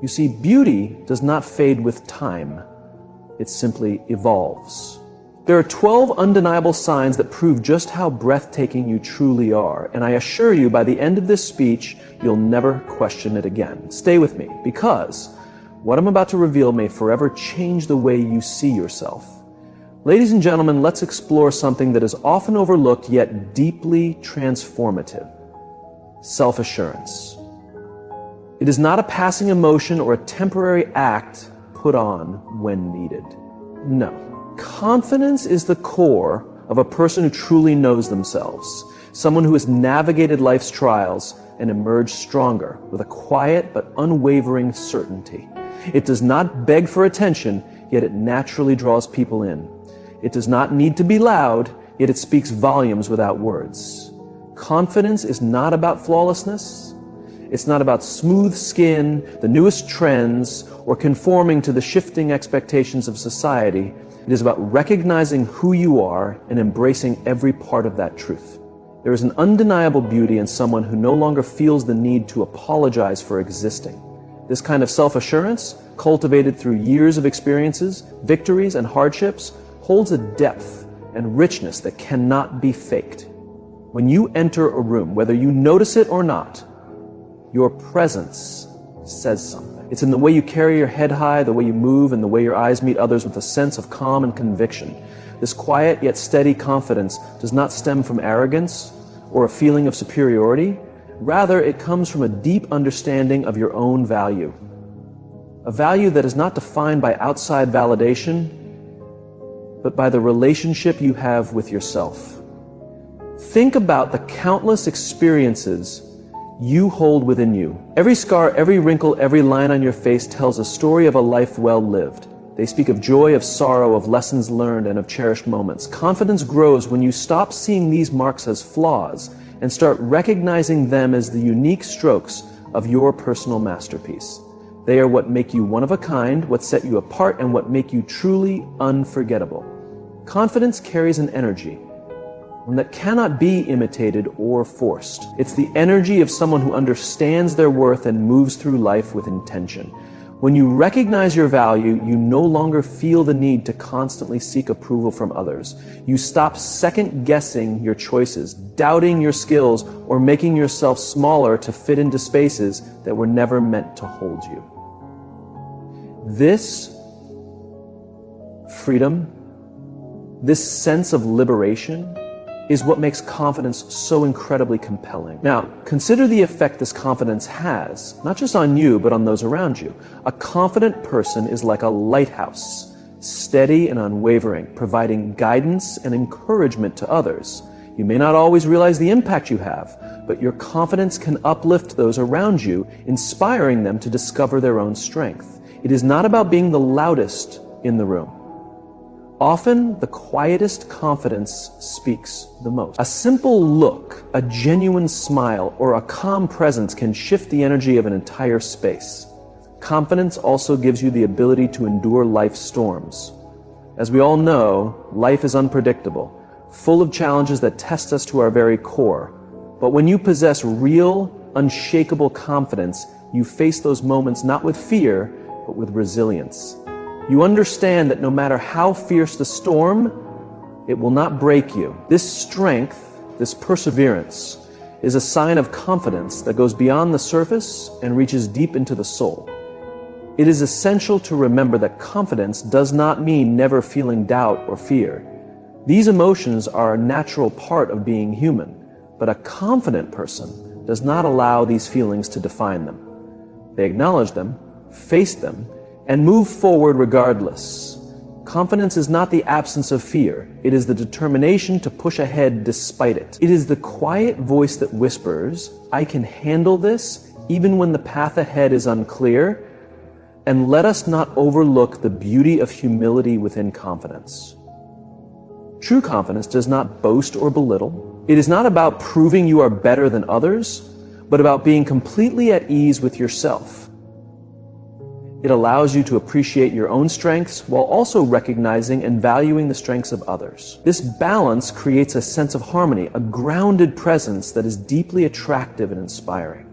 You see, beauty does not fade with time. It simply evolves. There are 12 undeniable signs that prove just how breathtaking you truly are, and I assure you by the end of this speech, you'll never question it again. Stay with me, because what I'm about to reveal may forever change the way you see yourself. Ladies and gentlemen, let's explore something that is often overlooked yet deeply transformative: self-assurance. It is not a passing emotion or a temporary act put on when needed. No. Confidence is the core of a person who truly knows themselves, someone who has navigated life's trials and emerged stronger with a quiet but unwavering certainty. It does not beg for attention, yet it naturally draws people in. It does not need to be loud, yet it speaks volumes without words. Confidence is not about flawlessness. It's not about smooth skin, the newest trends, or conforming to the shifting expectations of society. It is about recognizing who you are and embracing every part of that truth. There is an undeniable beauty in someone who no longer feels the need to apologize for existing. This kind of self-assurance, cultivated through years of experiences, victories, and hardships, holds a depth and richness that cannot be faked. When you enter a room, whether you notice it or not, your presence says something. It's in the way you carry your head high, the way you move, and the way your eyes meet others with a sense of calm and conviction. This quiet yet steady confidence does not stem from arrogance or a feeling of superiority. Rather, it comes from a deep understanding of your own value. A value that is not defined by outside validation, but by the relationship you have with yourself. Think about the countless experiences you hold within you. Every scar, every wrinkle, every line on your face tells a story of a life well lived. They speak of joy, of sorrow, of lessons learned, and of cherished moments. Confidence grows when you stop seeing these marks as flaws and start recognizing them as the unique strokes of your personal masterpiece. They are what make you one of a kind, what set you apart, and what make you truly unforgettable. Confidence carries an energy, one that cannot be imitated or forced. It's the energy of someone who understands their worth and moves through life with intention. When you recognize your value, you no longer feel the need to constantly seek approval from others. You stop second-guessing your choices, doubting your skills, or making yourself smaller to fit into spaces that were never meant to hold you. This freedom, this sense of liberation, is what makes confidence so incredibly compelling. Now, consider the effect this confidence has, not just on you, but on those around you. A confident person is like a lighthouse, steady and unwavering, providing guidance and encouragement to others. You may not always realize the impact you have, but your confidence can uplift those around you, inspiring them to discover their own strength. It is not about being the loudest in the room. Often, the quietest confidence speaks the most. A simple look, a genuine smile, or a calm presence can shift the energy of an entire space. Confidence also gives you the ability to endure life's storms. As we all know, life is unpredictable, full of challenges that test us to our very core. But when you possess real, unshakable confidence, you face those moments not with fear, but with resilience. You understand that no matter how fierce the storm, it will not break you. This strength, this perseverance, is a sign of confidence that goes beyond the surface and reaches deep into the soul. It is essential to remember that confidence does not mean never feeling doubt or fear. These emotions are a natural part of being human, but a confident person does not allow these feelings to define them. They acknowledge them, face them, and move forward regardless. Confidence is not the absence of fear. It is the determination to push ahead despite it. It is the quiet voice that whispers, "I can handle this," even when the path ahead is unclear. And let us not overlook the beauty of humility within confidence. True confidence does not boast or belittle. It is not about proving you are better than others, but about being completely at ease with yourself. It allows you to appreciate your own strengths while also recognizing and valuing the strengths of others. This balance creates a sense of harmony, a grounded presence that is deeply attractive and inspiring.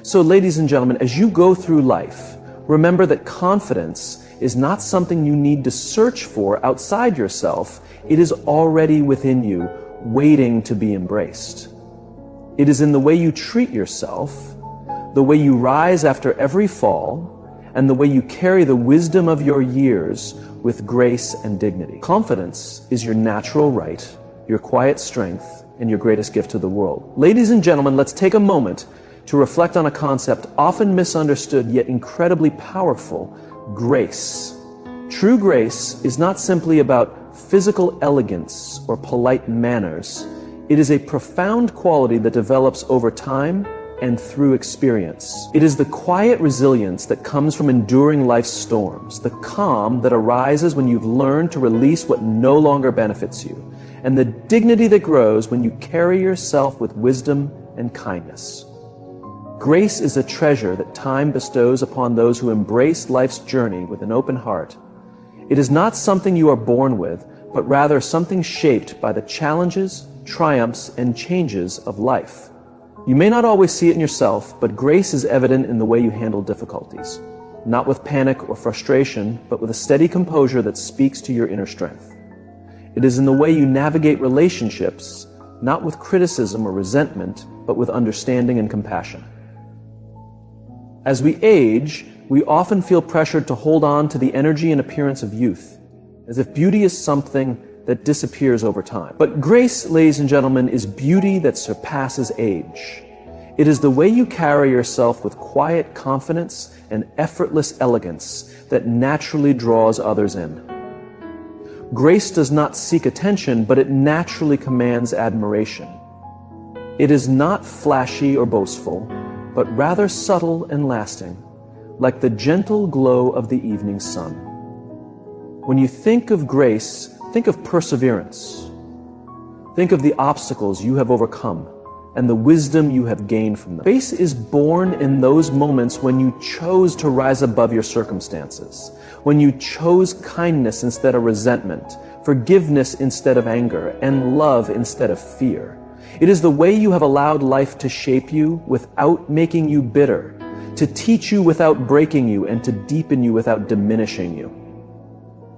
So, ladies and gentlemen, as you go through life, remember that confidence is not something you need to search for outside yourself. It is already within you, waiting to be embraced. It is in the way you treat yourself, the way you rise after every fall, and the way you carry the wisdom of your years with grace and dignity. Confidence is your natural right, your quiet strength, and your greatest gift to the world. Ladies and gentlemen, let's take a moment to reflect on a concept often misunderstood yet incredibly powerful: grace. True grace is not simply about physical elegance or polite manners. It is a profound quality that develops over time and through experience. It is the quiet resilience that comes from enduring life's storms, the calm that arises when you've learned to release what no longer benefits you, and the dignity that grows when you carry yourself with wisdom and kindness. Grace is a treasure that time bestows upon those who embrace life's journey with an open heart. It is not something you are born with, but rather something shaped by the challenges, triumphs, and changes of life. You may not always see it in yourself, but grace is evident in the way you handle difficulties. Not with panic or frustration, but with a steady composure that speaks to your inner strength. It is in the way you navigate relationships, not with criticism or resentment, but with understanding and compassion. As we age, we often feel pressured to hold on to the energy and appearance of youth, as if beauty is something that disappears over time. But grace, ladies and gentlemen, is beauty that surpasses age. It is the way you carry yourself with quiet confidence and effortless elegance that naturally draws others in. Grace does not seek attention, but it naturally commands admiration. It is not flashy or boastful, but rather subtle and lasting, like the gentle glow of the evening sun. When you think of grace, think of perseverance. Think of the obstacles you have overcome and the wisdom you have gained from them. Grace is born in those moments when you chose to rise above your circumstances, when you chose kindness instead of resentment, forgiveness instead of anger, and love instead of fear. It is the way you have allowed life to shape you without making you bitter, to teach you without breaking you, and to deepen you without diminishing you.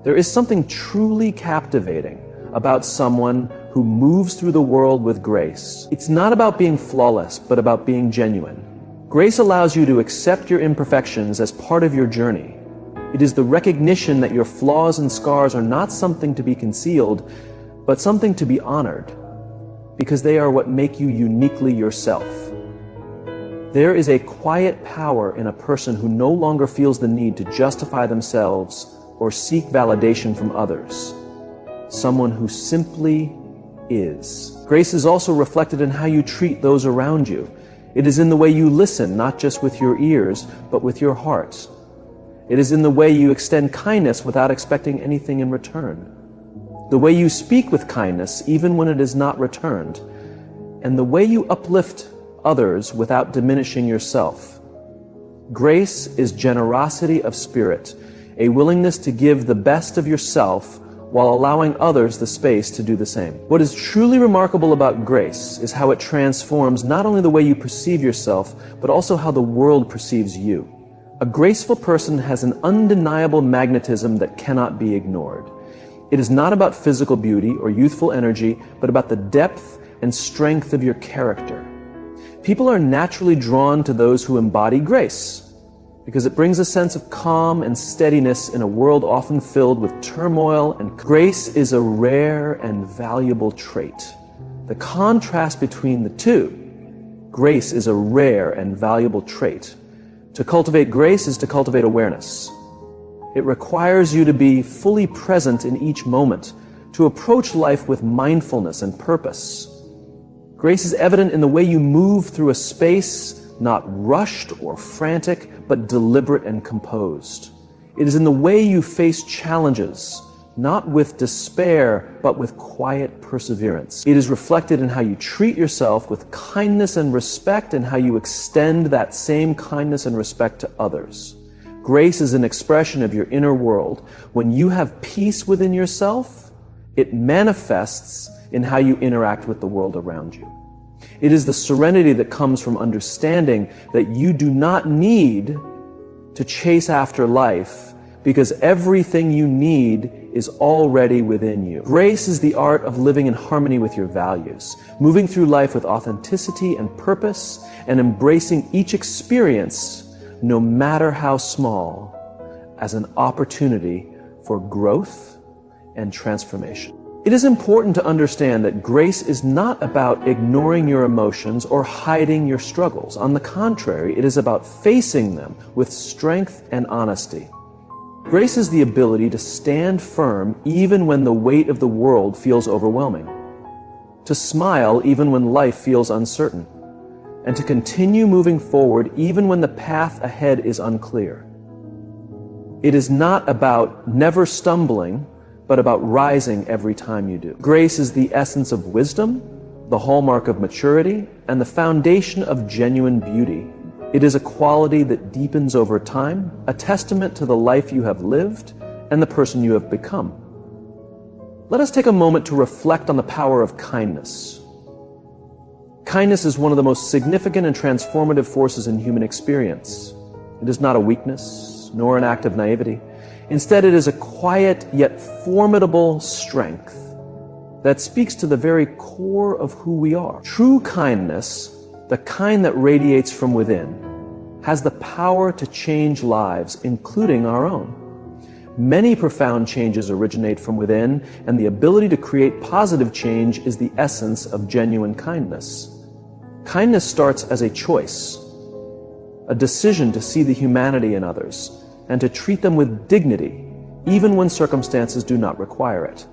There is something truly captivating about someone who moves through the world with grace. It's not about being flawless, but about being genuine. Grace allows you to accept your imperfections as part of your journey. It is the recognition that your flaws and scars are not something to be concealed, but something to be honored, because they are what make you uniquely yourself. There is a quiet power in a person who no longer feels the need to justify themselves or seek validation from others. Someone who simply is. Grace is also reflected in how you treat those around you. It is in the way you listen, not just with your ears, but with your heart. It is in the way you extend kindness without expecting anything in return. The way you speak with kindness, even when it is not returned. And the way you uplift others without diminishing yourself. Grace is generosity of spirit, a willingness to give the best of yourself while allowing others the space to do the same. What is truly remarkable about grace is how it transforms not only the way you perceive yourself, but also how the world perceives you. A graceful person has an undeniable magnetism that cannot be ignored. It is not about physical beauty or youthful energy, but about the depth and strength of your character. People are naturally drawn to those who embody grace, because it brings a sense of calm and steadiness in a world often filled with turmoil, and grace is a rare and valuable trait. The contrast between the two, grace is a rare and valuable trait. To cultivate grace is to cultivate awareness. It requires you to be fully present in each moment, to approach life with mindfulness and purpose. Grace is evident in the way you move through a space, not rushed or frantic, but deliberate and composed. It is in the way you face challenges, not with despair, but with quiet perseverance. It is reflected in how you treat yourself with kindness and respect, and how you extend that same kindness and respect to others. Grace is an expression of your inner world. When you have peace within yourself, it manifests in how you interact with the world around you. It is the serenity that comes from understanding that you do not need to chase after life because everything you need is already within you. Grace is the art of living in harmony with your values, moving through life with authenticity and purpose, and embracing each experience, no matter how small, as an opportunity for growth and transformation. It is important to understand that grace is not about ignoring your emotions or hiding your struggles. On the contrary, it is about facing them with strength and honesty. Grace is the ability to stand firm even when the weight of the world feels overwhelming, to smile even when life feels uncertain, and to continue moving forward even when the path ahead is unclear. It is not about never stumbling, but about rising every time you do. Grace is the essence of wisdom, the hallmark of maturity, and the foundation of genuine beauty. It is a quality that deepens over time, a testament to the life you have lived and the person you have become. Let us take a moment to reflect on the power of kindness. Kindness is one of the most significant and transformative forces in human experience. It is not a weakness, nor an act of naivety. Instead, it is a quiet yet formidable strength that speaks to the very core of who we are. True kindness, the kind that radiates from within, has the power to change lives, including our own. Many profound changes originate from within, and the ability to create positive change is the essence of genuine kindness. Kindness starts as a choice, a decision to see the humanity in others, and to treat them with dignity, even when circumstances do not require it.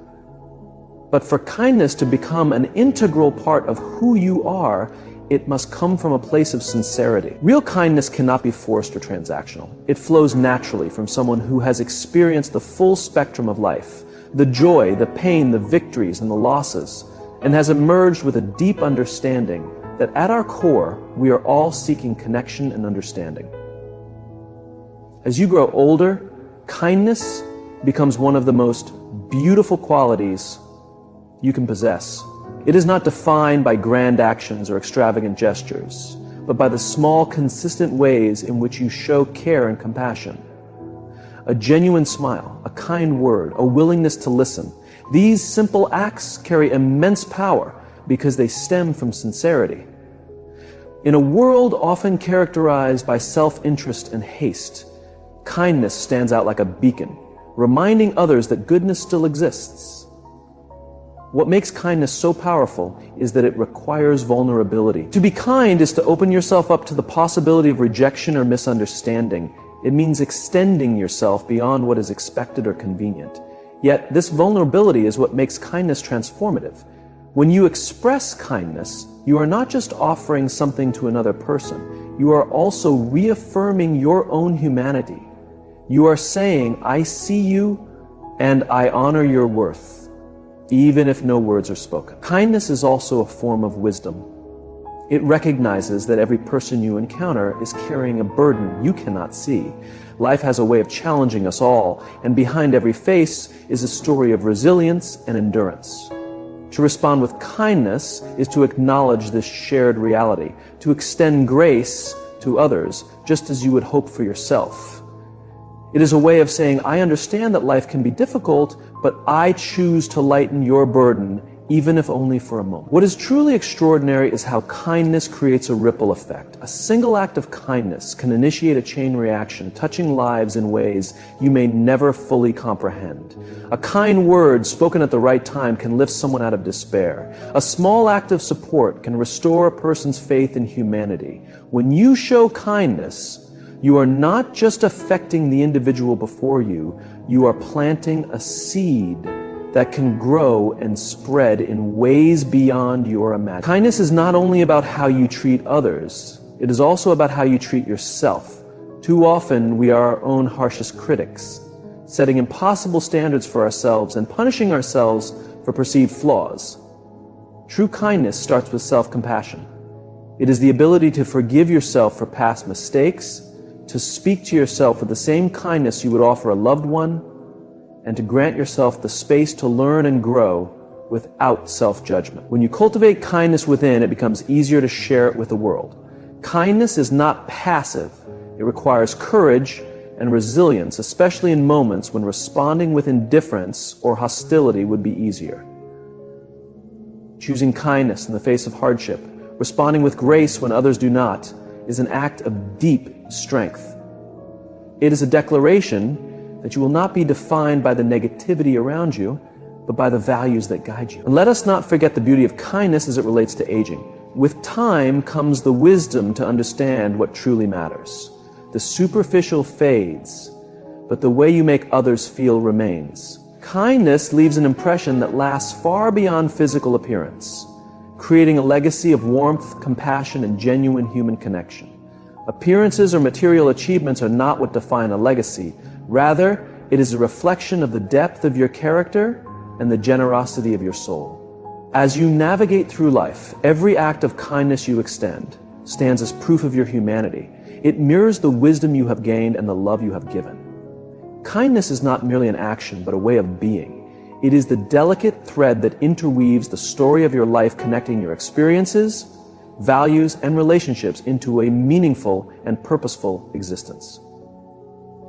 But for kindness to become an integral part of who you are, it must come from a place of sincerity. Real kindness cannot be forced or transactional. It flows naturally from someone who has experienced the full spectrum of life, the joy, the pain, the victories, and the losses, and has emerged with a deep understanding that at our core, we are all seeking connection and understanding. As you grow older, kindness becomes one of the most beautiful qualities you can possess. It is not defined by grand actions or extravagant gestures, but by the small, consistent ways in which you show care and compassion. A genuine smile, a kind word, a willingness to listen. These simple acts carry immense power because they stem from sincerity. In a world often characterized by self-interest and haste, kindness stands out like a beacon, reminding others that goodness still exists. What makes kindness so powerful is that it requires vulnerability. To be kind is to open yourself up to the possibility of rejection or misunderstanding. It means extending yourself beyond what is expected or convenient. Yet this vulnerability is what makes kindness transformative. When you express kindness, you are not just offering something to another person. You are also reaffirming your own humanity. You are saying, I see you and I honor your worth, even if no words are spoken. Kindness is also a form of wisdom. It recognizes that every person you encounter is carrying a burden you cannot see. Life has a way of challenging us all, and behind every face is a story of resilience and endurance. To respond with kindness is to acknowledge this shared reality, to extend grace to others, just as you would hope for yourself. It is a way of saying, I understand that life can be difficult, but I choose to lighten your burden, even if only for a moment. What is truly extraordinary is how kindness creates a ripple effect. A single act of kindness can initiate a chain reaction, touching lives in ways you may never fully comprehend. A kind word spoken at the right time can lift someone out of despair. A small act of support can restore a person's faith in humanity. When you show kindness, you are not just affecting the individual before you, you are planting a seed that can grow and spread in ways beyond your imagination. Kindness is not only about how you treat others, it is also about how you treat yourself. Too often, we are our own harshest critics, setting impossible standards for ourselves and punishing ourselves for perceived flaws. True kindness starts with self-compassion. It is the ability to forgive yourself for past mistakes, to speak to yourself with the same kindness you would offer a loved one, and to grant yourself the space to learn and grow without self-judgment. When you cultivate kindness within, it becomes easier to share it with the world. Kindness is not passive. It requires courage and resilience, especially in moments when responding with indifference or hostility would be easier. Choosing kindness in the face of hardship, responding with grace when others do not, is an act of deep strength. It is a declaration that you will not be defined by the negativity around you, but by the values that guide you. And let us not forget the beauty of kindness as it relates to aging. With time comes the wisdom to understand what truly matters. The superficial fades, but the way you make others feel remains. Kindness leaves an impression that lasts far beyond physical appearance, creating a legacy of warmth, compassion, and genuine human connection. Appearances or material achievements are not what define a legacy. Rather, it is a reflection of the depth of your character and the generosity of your soul. As you navigate through life, every act of kindness you extend stands as proof of your humanity. It mirrors the wisdom you have gained and the love you have given. Kindness is not merely an action, but a way of being. It is the delicate thread that interweaves the story of your life, connecting your experiences, values, and relationships into a meaningful and purposeful existence.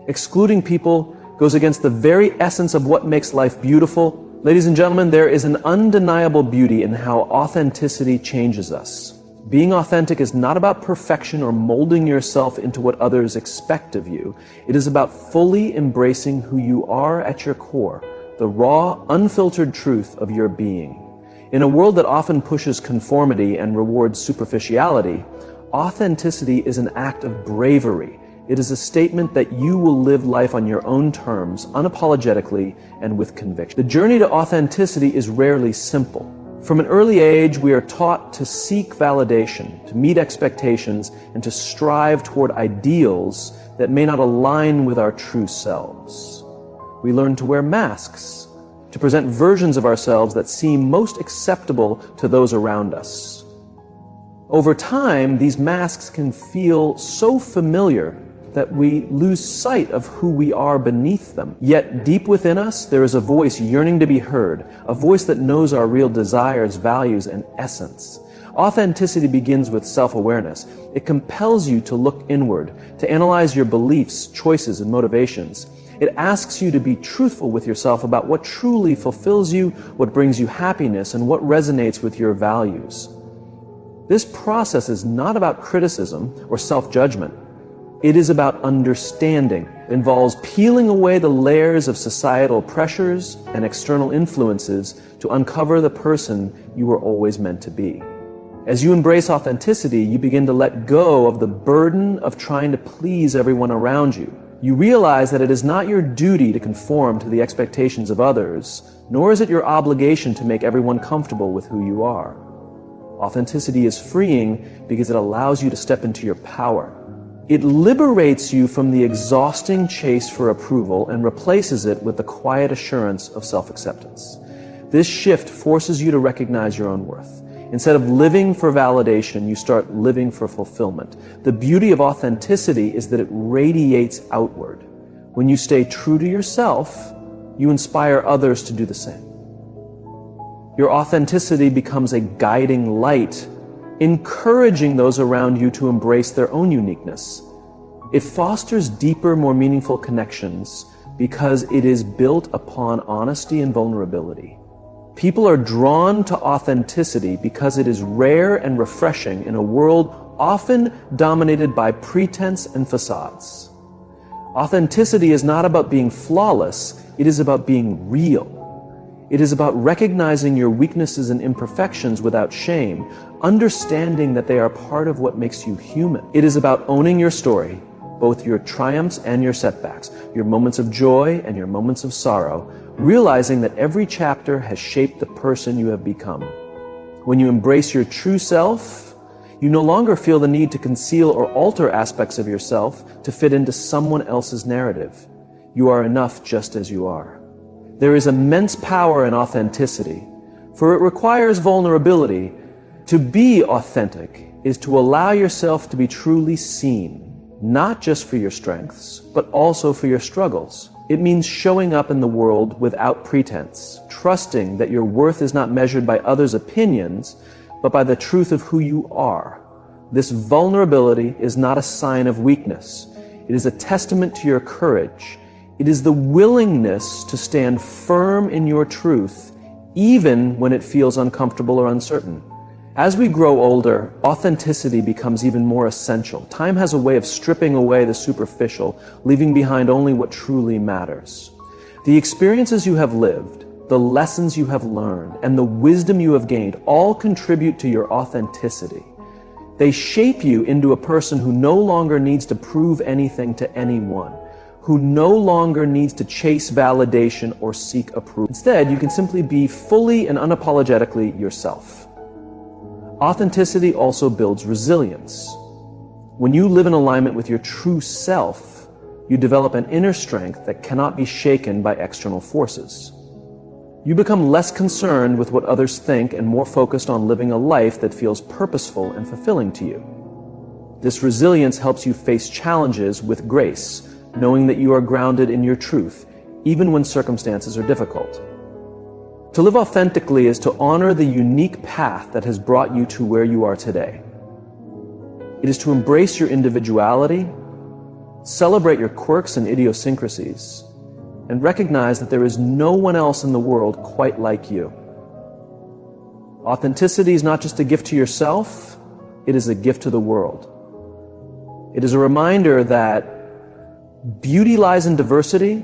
Excluding people goes against the very essence of what makes life beautiful. Ladies and gentlemen, there is an undeniable beauty in how authenticity changes us. Being authentic is not about perfection or molding yourself into what others expect of you. It is about fully embracing who you are at your core, the raw, unfiltered truth of your being. In a world that often pushes conformity and rewards superficiality, authenticity is an act of bravery. It is a statement that you will live life on your own terms, unapologetically and with conviction. The journey to authenticity is rarely simple. From an early age, we are taught to seek validation, to meet expectations, and to strive toward ideals that may not align with our true selves. We learn to wear masks, to present versions of ourselves that seem most acceptable to those around us. Over time, these masks can feel so familiar that we lose sight of who we are beneath them. Yet deep within us, there is a voice yearning to be heard, a voice that knows our real desires, values, and essence. Authenticity begins with self-awareness. It compels you to look inward, to analyze your beliefs, choices, and motivations. It asks you to be truthful with yourself about what truly fulfills you, what brings you happiness, and what resonates with your values. This process is not about criticism or self-judgment. It is about understanding. It involves peeling away the layers of societal pressures and external influences to uncover the person you were always meant to be. As you embrace authenticity, you begin to let go of the burden of trying to please everyone around you. You realize that it is not your duty to conform to the expectations of others, nor is it your obligation to make everyone comfortable with who you are. Authenticity is freeing because it allows you to step into your power. It liberates you from the exhausting chase for approval and replaces it with the quiet assurance of self-acceptance. This shift forces you to recognize your own worth. Instead of living for validation, you start living for fulfillment. The beauty of authenticity is that it radiates outward. When you stay true to yourself, you inspire others to do the same. Your authenticity becomes a guiding light, encouraging those around you to embrace their own uniqueness. It fosters deeper, more meaningful connections because it is built upon honesty and vulnerability. People are drawn to authenticity because it is rare and refreshing in a world often dominated by pretense and facades. Authenticity is not about being flawless, it is about being real. It is about recognizing your weaknesses and imperfections without shame, understanding that they are part of what makes you human. It is about owning your story, both your triumphs and your setbacks, your moments of joy and your moments of sorrow, realizing that every chapter has shaped the person you have become. When you embrace your true self, you no longer feel the need to conceal or alter aspects of yourself to fit into someone else's narrative. You are enough just as you are. There is immense power in authenticity, for it requires vulnerability. To be authentic is to allow yourself to be truly seen, not just for your strengths, but also for your struggles. It means showing up in the world without pretense, trusting that your worth is not measured by others' opinions, but by the truth of who you are. This vulnerability is not a sign of weakness. It is a testament to your courage. It is the willingness to stand firm in your truth, even when it feels uncomfortable or uncertain. As we grow older, authenticity becomes even more essential. Time has a way of stripping away the superficial, leaving behind only what truly matters. The experiences you have lived, the lessons you have learned, and the wisdom you have gained all contribute to your authenticity. They shape you into a person who no longer needs to prove anything to anyone, who no longer needs to chase validation or seek approval. Instead, you can simply be fully and unapologetically yourself. Authenticity also builds resilience. When you live in alignment with your true self, you develop an inner strength that cannot be shaken by external forces. You become less concerned with what others think and more focused on living a life that feels purposeful and fulfilling to you. This resilience helps you face challenges with grace, knowing that you are grounded in your truth, even when circumstances are difficult. To live authentically is to honor the unique path that has brought you to where you are today. It is to embrace your individuality, celebrate your quirks and idiosyncrasies, and recognize that there is no one else in the world quite like you. Authenticity is not just a gift to yourself, it is a gift to the world. It is a reminder that beauty lies in diversity,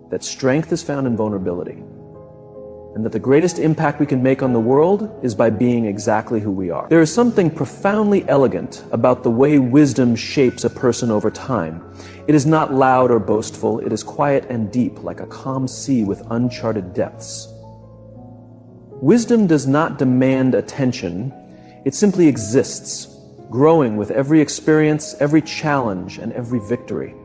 that strength is found in vulnerability, and that the greatest impact we can make on the world is by being exactly who we are. There is something profoundly elegant about the way wisdom shapes a person over time. It is not loud or boastful, it is quiet and deep, like a calm sea with uncharted depths. Wisdom does not demand attention, it simply exists, growing with every experience, every challenge, and every victory.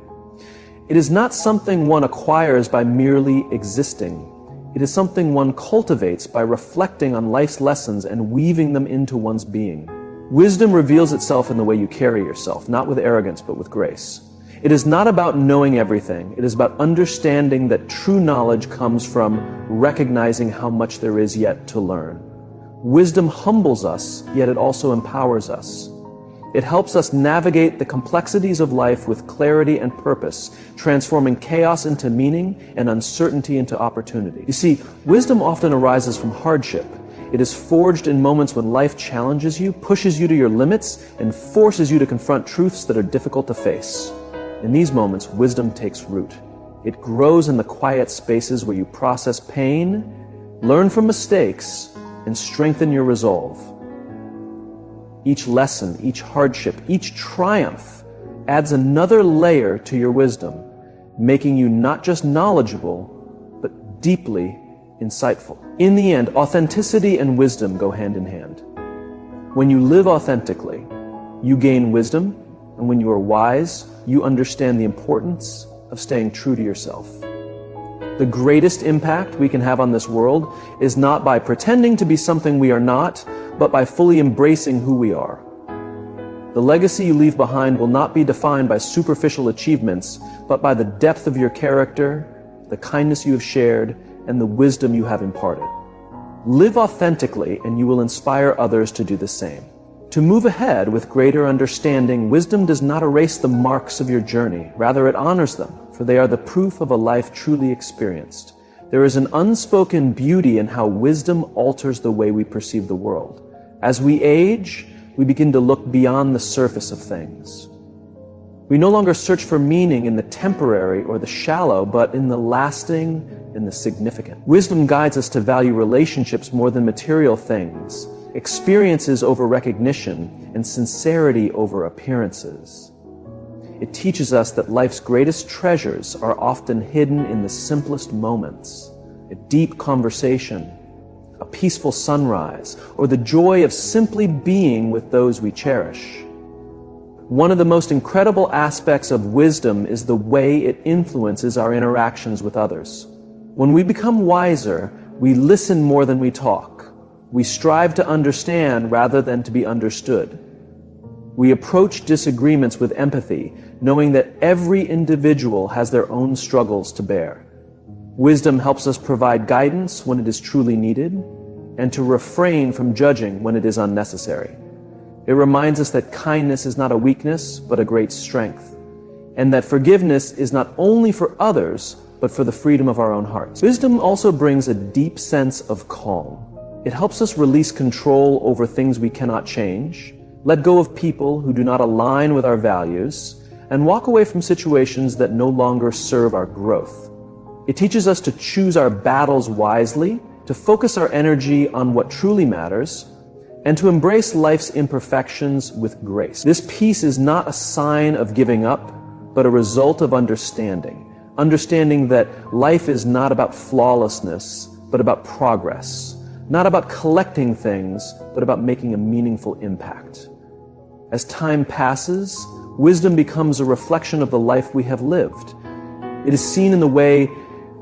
It is not something one acquires by merely existing. It is something one cultivates by reflecting on life's lessons and weaving them into one's being. Wisdom reveals itself in the way you carry yourself, not with arrogance, but with grace. It is not about knowing everything. It is about understanding that true knowledge comes from recognizing how much there is yet to learn. Wisdom humbles us, yet it also empowers us. It helps us navigate the complexities of life with clarity and purpose, transforming chaos into meaning and uncertainty into opportunity. You see, wisdom often arises from hardship. It is forged in moments when life challenges you, pushes you to your limits, and forces you to confront truths that are difficult to face. In these moments, wisdom takes root. It grows in the quiet spaces where you process pain, learn from mistakes, and strengthen your resolve. Each lesson, each hardship, each triumph adds another layer to your wisdom, making you not just knowledgeable, but deeply insightful. In the end, authenticity and wisdom go hand in hand. When you live authentically, you gain wisdom, and when you are wise, you understand the importance of staying true to yourself. The greatest impact we can have on this world is not by pretending to be something we are not, but by fully embracing who we are. The legacy you leave behind will not be defined by superficial achievements, but by the depth of your character, the kindness you have shared, and the wisdom you have imparted. Live authentically, and you will inspire others to do the same. To move ahead with greater understanding, wisdom does not erase the marks of your journey. Rather, it honors them, for they are the proof of a life truly experienced. There is an unspoken beauty in how wisdom alters the way we perceive the world. As we age, we begin to look beyond the surface of things. We no longer search for meaning in the temporary or the shallow, but in the lasting and the significant. Wisdom guides us to value relationships more than material things, experiences over recognition, and sincerity over appearances. It teaches us that life's greatest treasures are often hidden in the simplest moments, a deep conversation, a peaceful sunrise, or the joy of simply being with those we cherish. One of the most incredible aspects of wisdom is the way it influences our interactions with others. When we become wiser, we listen more than we talk. We strive to understand rather than to be understood. We approach disagreements with empathy, knowing that every individual has their own struggles to bear. Wisdom helps us provide guidance when it is truly needed, and to refrain from judging when it is unnecessary. It reminds us that kindness is not a weakness, but a great strength. and that forgiveness is not only for others, but for the freedom of our own hearts. Wisdom also brings a deep sense of calm. It helps us release control over things we cannot change, let go of people who do not align with our values, and walk away from situations that no longer serve our growth. It teaches us to choose our battles wisely, to focus our energy on what truly matters, and to embrace life's imperfections with grace. This peace is not a sign of giving up, but a result of understanding. Understanding that life is not about flawlessness, but about progress. Not about collecting things, but about making a meaningful impact. As time passes, wisdom becomes a reflection of the life we have lived. It is seen in the way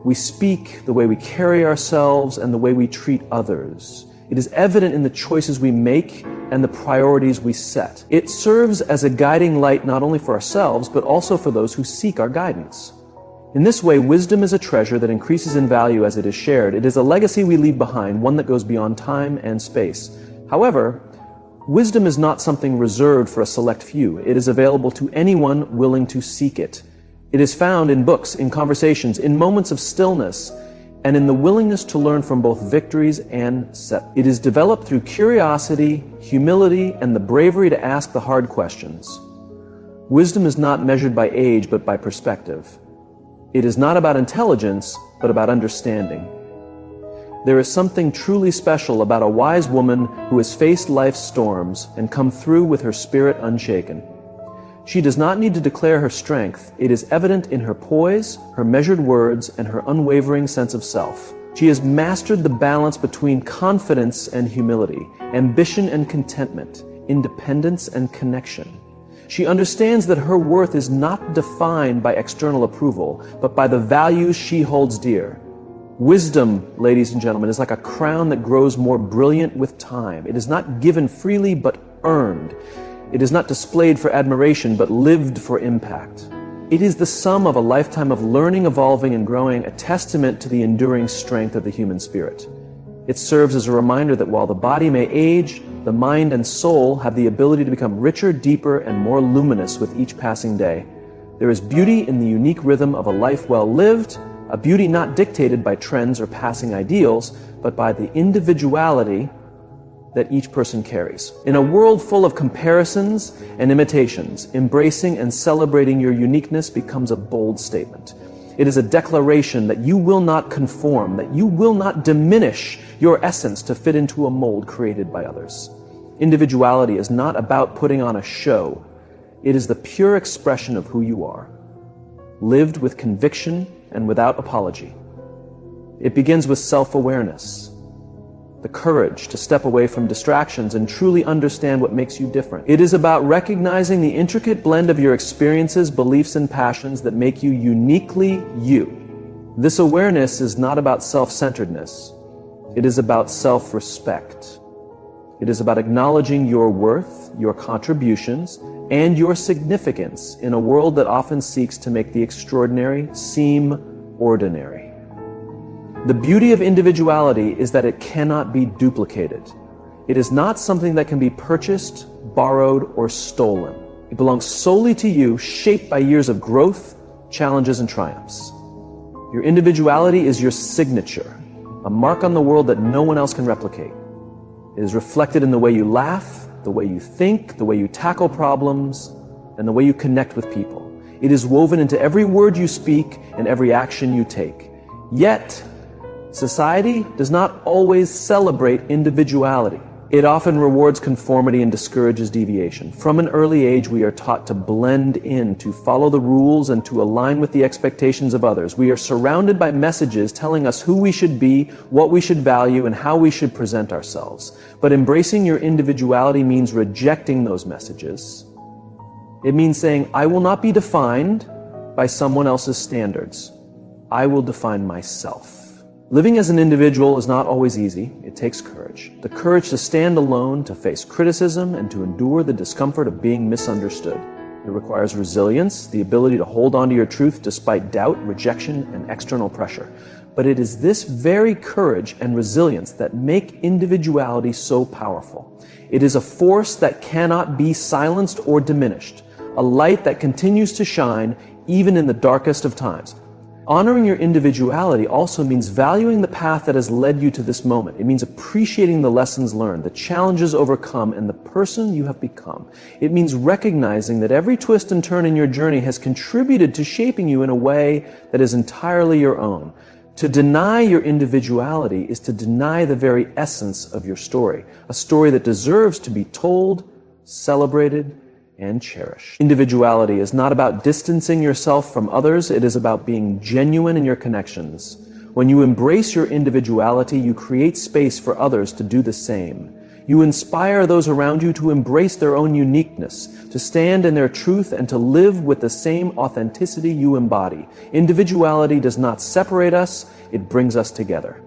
we speak, the way we carry ourselves, and the way we treat others. It is evident in the choices we make and the priorities we set. It serves as a guiding light not only for ourselves, but also for those who seek our guidance. In this way, wisdom is a treasure that increases in value as it is shared. It is a legacy we leave behind, one that goes beyond time and space. However, wisdom is not something reserved for a select few. It is available to anyone willing to seek it. It is found in books, in conversations, in moments of stillness, and in the willingness to learn from both victories and setbacks. It is developed through curiosity, humility, and the bravery to ask the hard questions. Wisdom is not measured by age, but by perspective. It is not about intelligence, but about understanding. There is something truly special about a wise woman who has faced life's storms and come through with her spirit unshaken. She does not need to declare her strength. It is evident in her poise, her measured words, and her unwavering sense of self. She has mastered the balance between confidence and humility, ambition and contentment, independence and connection. She understands that her worth is not defined by external approval, but by the values she holds dear. Wisdom, ladies and gentlemen, is like a crown that grows more brilliant with time. It is not given freely, but earned. It is not displayed for admiration, but lived for impact. It is the sum of a lifetime of learning, evolving, and growing, a testament to the enduring strength of the human spirit. It serves as a reminder that while the body may age, the mind and soul have the ability to become richer, deeper, and more luminous with each passing day. There is beauty in the unique rhythm of a life well lived, a beauty not dictated by trends or passing ideals, but by the individuality that each person carries. In a world full of comparisons and imitations, embracing and celebrating your uniqueness becomes a bold statement. It is a declaration that you will not conform, that you will not diminish your essence to fit into a mold created by others. Individuality is not about putting on a show. It is the pure expression of who you are, lived with conviction and without apology. It begins with self-awareness, the courage to step away from distractions and truly understand what makes you different. It is about recognizing the intricate blend of your experiences, beliefs, and passions that make you uniquely you. This awareness is not about self-centeredness. It is about self-respect. It is about acknowledging your worth, your contributions, and your significance in a world that often seeks to make the extraordinary seem ordinary. The beauty of individuality is that it cannot be duplicated. It is not something that can be purchased, borrowed, or stolen. It belongs solely to you, shaped by years of growth, challenges, and triumphs. Your individuality is your signature, a mark on the world that no one else can replicate. It is reflected in the way you laugh, the way you think, the way you tackle problems, and the way you connect with people. It is woven into every word you speak and every action you take. Yet, society does not always celebrate individuality. It often rewards conformity and discourages deviation. From an early age, we are taught to blend in, to follow the rules, and to align with the expectations of others. We are surrounded by messages telling us who we should be, what we should value, and how we should present ourselves. But embracing your individuality means rejecting those messages. It means saying, I will not be defined by someone else's standards. I will define myself. Living as an individual is not always easy. It takes courage. The courage to stand alone, to face criticism, and to endure the discomfort of being misunderstood. It requires resilience, the ability to hold on to your truth despite doubt, rejection, and external pressure. But it is this very courage and resilience that make individuality so powerful. It is a force that cannot be silenced or diminished, a light that continues to shine even in the darkest of times. Honoring your individuality also means valuing the path that has led you to this moment. It means appreciating the lessons learned, the challenges overcome, and the person you have become. It means recognizing that every twist and turn in your journey has contributed to shaping you in a way that is entirely your own. To deny your individuality is to deny the very essence of your story, a story that deserves to be told, celebrated, and cherished. Individuality is not about distancing yourself from others, it is about being genuine in your connections. When you embrace your individuality, you create space for others to do the same. You inspire those around you to embrace their own uniqueness, to stand in their truth, and to live with the same authenticity you embody. Individuality does not separate us, it brings us together.